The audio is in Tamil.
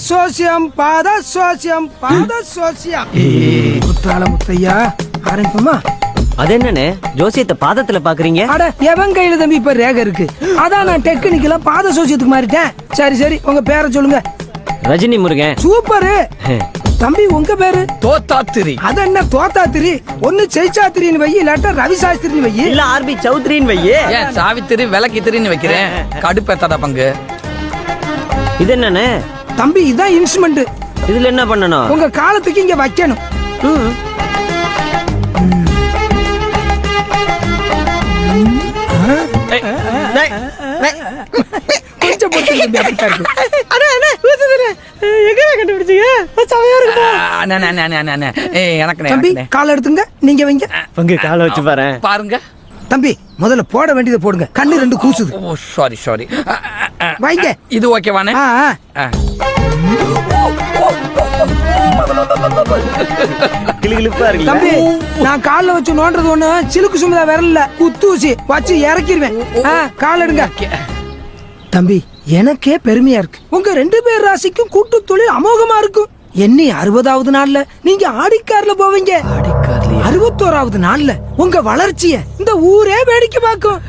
சோசியம் பாத சோசியம் குத்தால முத்தையா ஆரம்பிப்போமா? அது என்னன்னு ஜோசியத்தை பாதத்துல பாக்குறீங்க? அட எவன் கையில தம்பி இப்ப ரேகை இருக்கு, அதான் நான் டெக்னிக்கலா பாத சோசியத்துக்கு மாறிட்டேன். சரி உங்க பேரை சொல்லுங்க. ரஜினி முருகன். சூப்பரு தம்பி. உங்க பேரு? தோத்தாத்திரி. அது என்ன தோத்தாத்திரி? ஒண்ணு செய்சாத்திரின்னு வை, இல்லாட்டா ரவி சாஸ்திரின்னு வை, இல்ல ஆர்பி சௌத்ரின்னு வையே. ஏன் சாவித்திரி விளக்கித்திரின்னு வைக்கிறேன்? கடுப்பேத்தாத பங்கு. இது என்னன்னு தம்பி? இதான் இன்ஸ்ட்ருமெண்ட். இதுல என்ன பண்ணணும்? உங்க காலத்துக்கு இங்க வைக்கணும். கொஞ்சம் தம்பி கால எடுத்துங்க, நீங்க வைங்க. பங்கு கால வச்சு பாருங்க தம்பி. முதல்ல போட வேண்டியதை போடுங்க, கண்ணு ரெண்டு கூசுது. ஓ சாரி வைங்க. இது ஓகேவானே? தம்பி நான் கால்ல வச்சு நோண்டது ஒண்ணு சிலுக்கு சுமதா விரல்ல குத்தூசி வச்சு இறக்கிடுவேன். கால் எடுங்க தம்பி. எனக்கே பெருமையா இருக்கு, உங்க 2 பேர் ராசிக்கும் கூட்டு தொழில் அமோகமா இருக்கும். என்னி 60வது நாள்ல நீங்க ஆடிக்கார்ல போவீங்க. 61வது நாள்ல உங்க வளர்ச்சிய இந்த ஊரே வேடிக்கை பார்க்கும்.